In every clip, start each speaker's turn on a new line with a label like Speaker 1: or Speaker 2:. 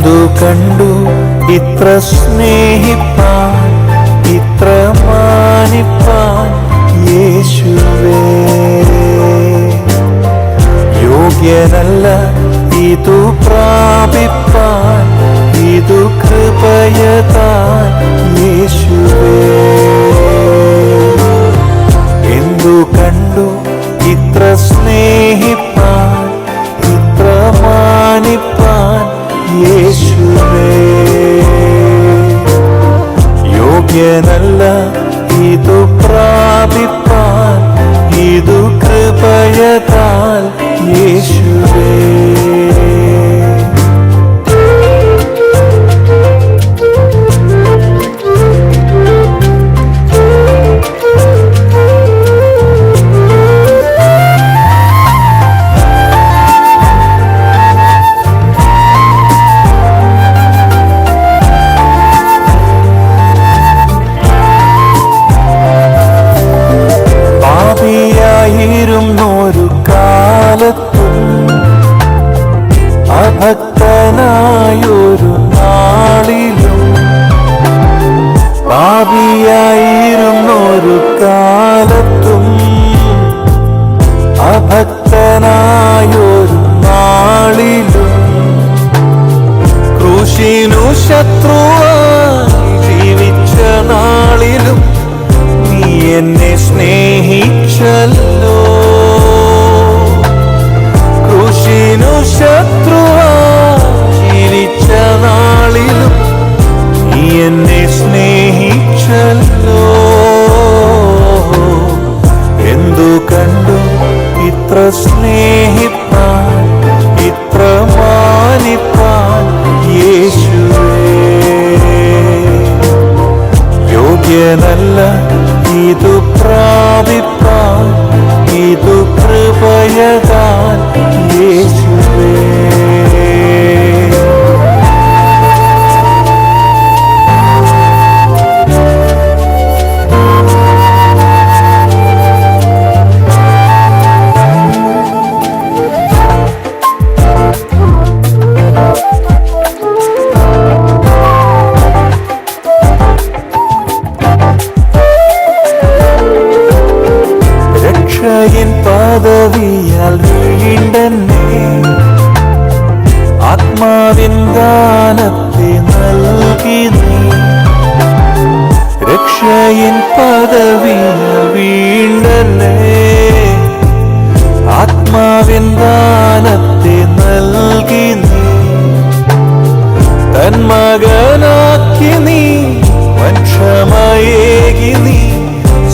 Speaker 1: എന്തു കണ്ടു ഇത്ര സ്നേഹിപ്പാൻ, ഇത്ര മാനിപ്പാൻ യേശുവേ. യോഗ്യനല്ല ഇതു പ്രാപിപ്പാൻ, ഇതു കൃപയതാൻ യേശുവേ. എന്തു കണ്ടു ഇത്ര സ്നേഹിപ്പാൻ, ഇത്ര മാനിപ്പാൻ യേശുവേ. യോഗ്യനല്ല ഇതു പ്രാപിപ്പാൻ, ഇതു കൃപയതാൽ യേശുവേ. പാപിയായിരുന്നൊരു കാലത്തും അഭക്തനായൊരു നാളിലും, പാപിയായിരുന്നൊരു കാലത്തും അഭക്തനായൊരു നാളിലും, ക്രൂശിനു ശത്രുവായി ജീവിച്ച നാളിലും നീ എന്നെ സ്നേഹിച്ചല്ലോ. ക്രൂശിനു ശത്രുവായി ജീവിച്ച നാളിലും നീ എന്നെ സ്നേഹിച്ചല്ലോ. എന്തു കണ്ടു ഇത്ര സ്നേഹിപ്പാൻ, ഇത്ര മാനിപ്പാൻ യേശുവേ. യോഗ്യനല്ല ഇതു പ്രാപിപ്പാൻ, ഇതു കൃപയതാൻ യേശുവേ. രക്ഷയിൻ പദവിയാൽ വീണ്ടെന്നെ ആത്മാവിൻ ദാനത്തെ നൽകി നീ. രക്ഷയിൻ പദവിയാൽ വീണ്ടെന്നെ ആത്മാവിൻ ദാനത്തെ നൽകി നീ. തന്മകനാക്കി നീ വൻഷമയേകി നീ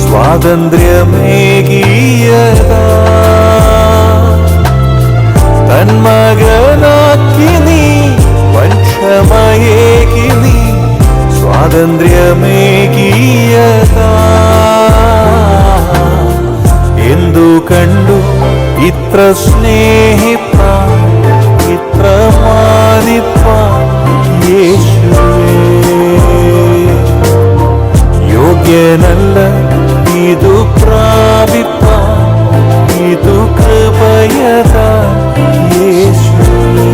Speaker 1: സ്വാതന്ത്ര്യമേകിയതാ. തന്മകനാക്കി നീ വൻഷമയേകി നീ സ്വാതന്ത്ര്യമേകിയതാ. എന്തു കണ്ടു ഇത്ര സ്നേഹിപ്പാൻ, ഇത്ര മാനിപ്പാൻ യേശുവേ. യോഗ്യനല്ല ഇതു പ്രാപിപ്പാൻ, ഇതു കൃപയതാൻ യേശുവേ.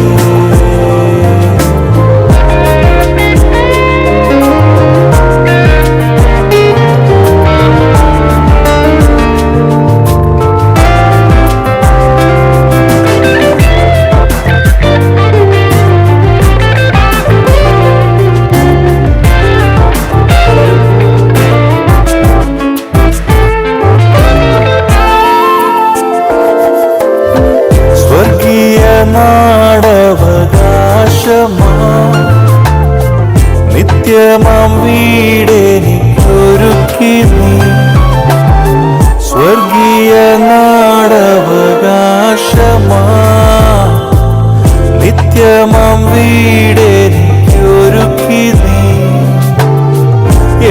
Speaker 1: നാടവകാശമാ നിത്യമാം വീടെനിക്കൊരുക്കി നീ. സ്വർഗീയ നാടവകാശമാ നിത്യമാം വീടെനിക്കൊരുക്കി നീ.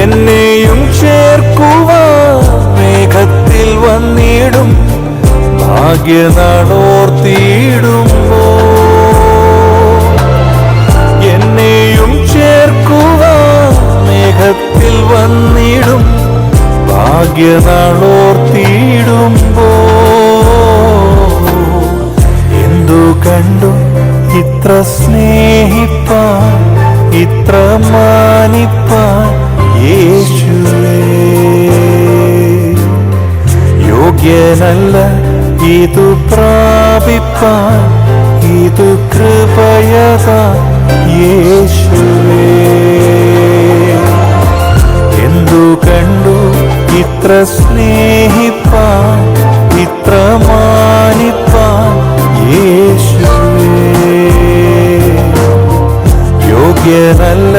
Speaker 1: എന്നെയും ചേർക്കുവാൻ മേഘത്തിൽ വന്നിടും ഭാഗ്യനാളോർത്തിടുമ്പോ. എന്നെയും ചേർക്കുവാൻ മേഘത്തിൽ വന്നിടും ഭാഗ്യനാളോർത്തിടുമ്പോ. എന്തു കണ്ടു ഇത്ര സ്നേഹിപ്പാൻ, യോഗ്യനല്ല ഇതു പ്രാപിപ്പാൻ, ഇതു കൃപയതാ യേശുവേ. എന്തു കണ്ടു ഇത്ര സ്നേഹിപ്പാൻ, ഇത്ര മാനിപ്പാൻ യേശുവേ. യോഗ്യനല്ല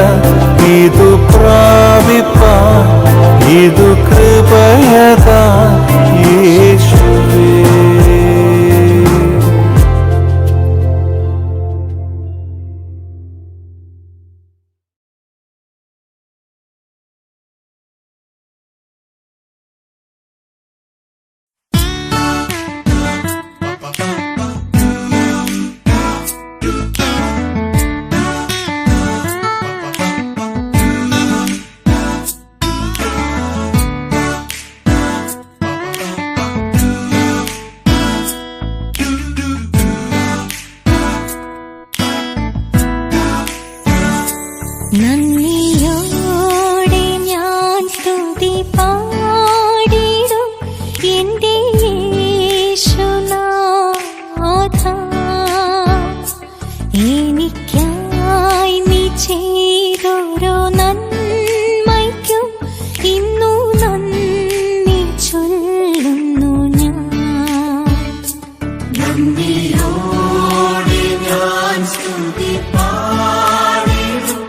Speaker 1: ഇതു പ്രാപിപ്പാൻ, ഇതു കൃപയതാ യേശുവേ.
Speaker 2: നന്ദിയോടെ ഞാൻ സ്തുതി പാടിടും എന്റെ യേശുനാഥ. എനിക്കായി നീ ചെയ്തൊരു നന്മയ്ക്കും ഇന്നു നന്ദി ചൊല്ലുന്നു ഞാൻ. നന്ദിയോടെ ഞാൻ സ്തുതി പാടിടും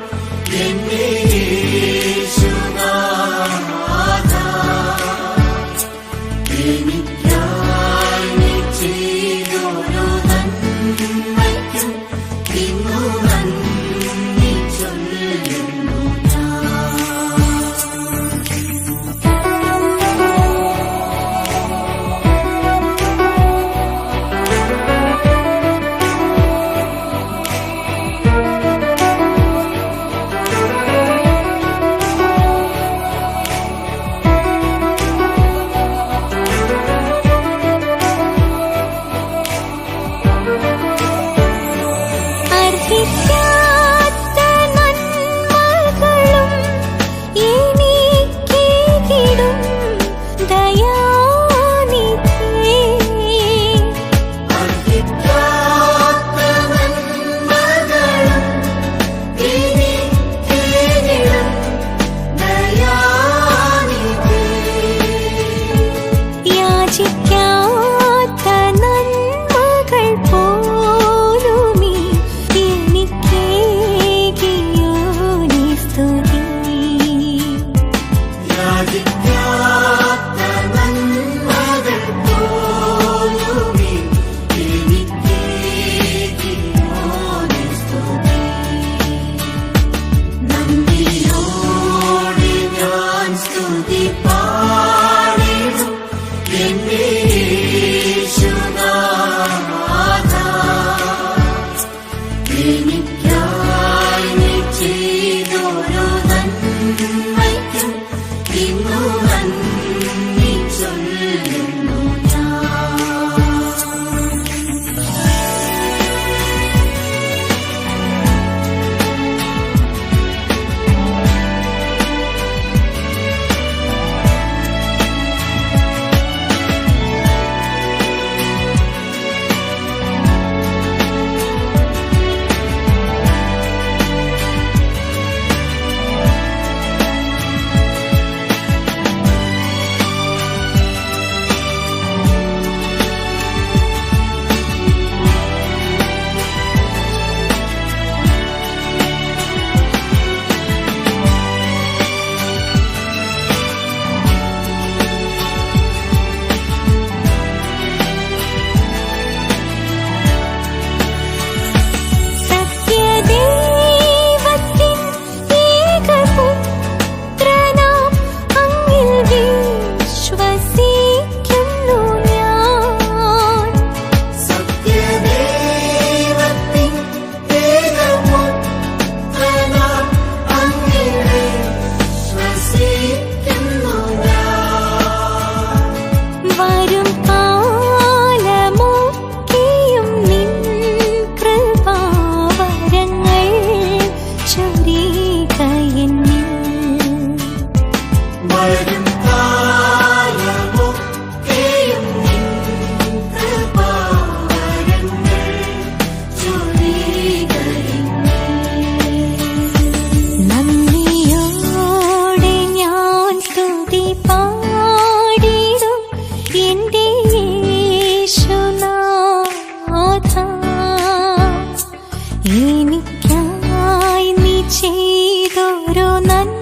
Speaker 2: എനിക്കായി നീ ചെയ്തോരോ നന്മ